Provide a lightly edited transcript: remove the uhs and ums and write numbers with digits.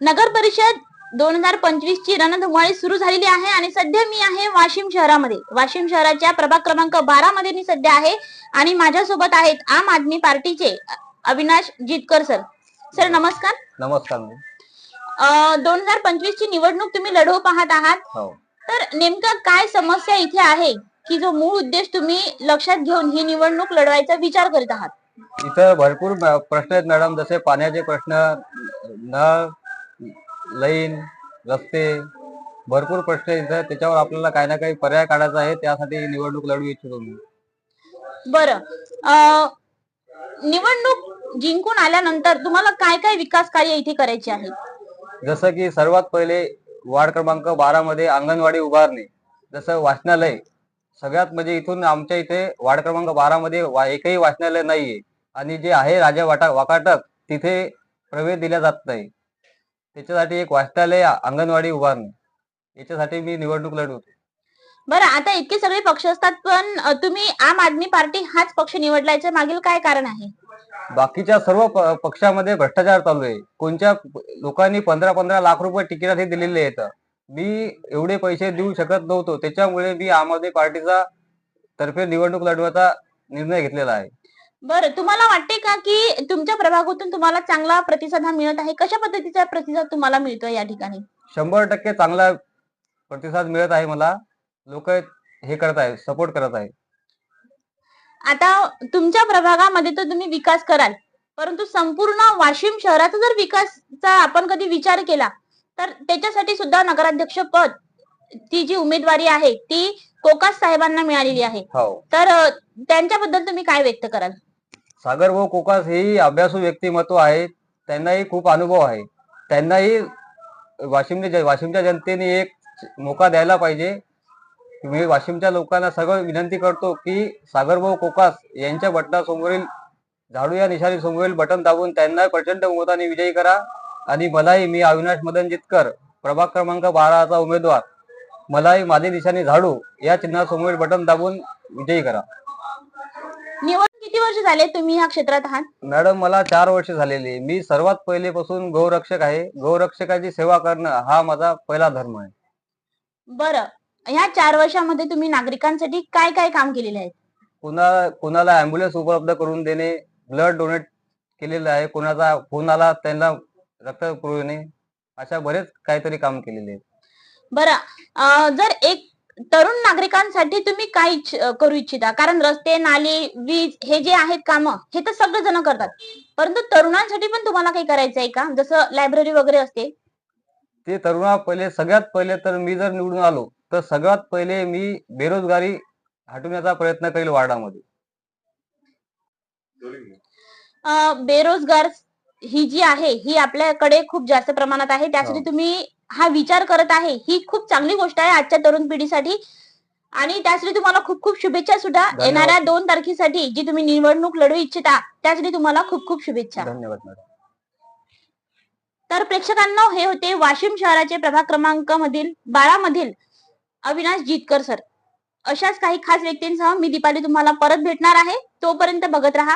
नगर परिषद 2025 ची रणधुमाळी सुरू झालेली आहे आणि सध्या मी आहे वाशिम शहरामध्ये. वाशिम शहराच्या प्रभाग क्रमांक 12 मध्ये मी सध्या आहे आणि माझ्यासोबत आहेत आम आदमी पार्टीचे अविनाश जितकर सर. सर नमस्कार. नमस्कार. 2025 ची निवडणूक तुम्ही लढवू पाहत आहात. हो. तर नेमकं काय समस्या इथे आहे की जो मूळ उद्देश तुम्ही लक्षात घेऊन ही निवडणूक लढवायचा विचार करीत आहात? इथं भरपूर प्रश्न आहेत मॅडम, जसे पाण्याचे प्रश्न, नळ, लाईन, रस्ते, भरपूर प्रश्न इथं. त्याच्यावर आपल्याला काही ना काही पर्याय काढायचा आहे, त्यासाठी निवडणूक लढवू इच्छितो मी. बरं, निवडणूक जिंकून आल्यानंतर तुम्हाला काय काय विकास कार्य इथे करायचे आहे? जसं की सर्वात पहिले वार्ड क्रमांक 12 मध्ये अंगणवाडी उभारणे, जसं वाचनालय. सगळ्यात म्हणजे इथून आमच्या इथे वार्ड क्रमांक 12 मध्ये एकही वाचनालय नाहीये आणि जे आहे राजा वाकाटक तिथे प्रवेश दिला जात नाही. त्याच्यासाठी एक वाचनालय, अंगणवाडी उभारणे, याच्यासाठी मी निवडणूक लढवतो. बरं, आता इतके सगळे पक्ष असतात पण तुम्ही आम आदमी पार्टी हाच पक्ष निवडल्याच्या मागील काय कारण आहे? बाकीच्या सर्व पक्षामध्ये भ्रष्टाचार चालू आहे. कोणत्या लोकांनी 15-15 लाख रुपये तिकिटासाठी दिलेले आहेत. मी एवढे पैसे देऊ शकत नव्हतो, त्याच्यामुळे मी आम आदमी पार्टीचा तर्फे निवडणूक लढवायचा निर्णय घेतलेला आहे. बरं, तुम्हाला वाटते का की तुमच्या प्रभागातून तुम्हाला चांगला प्रतिसाद हा मिळत आहे? कशा पद्धतीचा प्रतिसाद तुम्हाला मिळतोय या ठिकाणी? 100% चांगला प्रतिसाद मिळत आहे मला. लोक हे करत आहे, सपोर्ट करत आहे. आता तुमच्या प्रभागामध्ये तर तुम्ही विकास कराल, परंतु संपूर्ण वाशिम शहराचा जर विकासचा आपण कधी विचार केला तर त्याच्यासाठी सुद्धा नगराध्यक्ष पद ती जी उमेदवारी आहे ती कोकास साहेबांना मिळालेली आहे. हो. तर त्यांच्याबद्दल तुम्ही काय व्यक्त कराल? सागर भाऊ कोकास हेही अभ्यासू व्यक्तिमत्व आहे. त्यांनाही खूप अनुभव आहे. त्यांनाही वाशिमच्या जनतेने एक मोका द्यायला पाहिजे. मी वाशिमच्या लोकांना सगळं विनंती करतो की सागरभाऊ कोकास यांच्या बटनासमोरील झाडू या निशाणी समोरील बटन दाबून त्यांना प्रचंड मताने विजयी करा. आणि मलाही, मी अविनाश मदन जितकर, प्रभाग क्रमांक 12चा उमेदवार, मलाही माझी निशाणी झाडू या चिन्हासमोरील बटन दाबून विजयी करा. निवडून किती वर्ष झाले तुम्ही या क्षेत्रात आहात? मॅडम, मला 4 वर्ष झालेली. मी सर्वात पहिलेपासून गौरक्षक आहे. गौरक्षकाची सेवा करणं हा माझा पहिला धर्म आहे. बरं, ह्या 4 वर्षामध्ये तुम्ही नागरिकांसाठी काय काय काम केलेले आहे? कोणाला अँब्युलन्स उपलब्ध करून देणे, ब्लड डोनेट केलेलं आहे, कोणाचा फोन आला त्यांना रक्त पुरवणे, अशा बरेच काहीतरी काम केलेले आहे. बरं, जर एक तरुण नागरिकांसाठी तुम्ही काय करू इच्छिता? कारण रस्ते, नाली, वीज हे जे आहेत काम हे तर सगळे जण करतात, परंतु तरुणांसाठी पण तुम्हाला काही करायचं आहे का? जसं लायब्ररी वगैरे असते. ते सगळ्यात पहिले तर मी जर निवडून आलो तर सगळ्यात पहिले मी बेरोजगारी हटवण्याचा प्रयत्न करेल वार्डामध्ये. बेरोजगार ही जी आहे ही आपल्याकडे खूप जास्त प्रमाणात आहे, त्यासाठी तुम्ही हा विचार करत आहे, ही खूप चांगली गोष्ट आहे आजच्या तरुण पिढीसाठी. आणि त्यासाठी तुम्हाला खूप खूप शुभेच्छा सुद्धा. येणाऱ्या 2 तारखेसाठी जी तुम्ही निवडणूक लढवू इच्छिता त्यासाठी तुम्हाला खूप खूप शुभेच्छा. धन्यवाद मॅडम. तर प्रेक्षकांनो, हे होते वाशिम शहराचे प्रभाग क्रमांक 12 मधील अविनाश जितकर सर. अशाच काही खास व्यक्तींसह मी दीपाली तुम्हाला परत भेटणार आहे. तोपर्यंत बघत राहा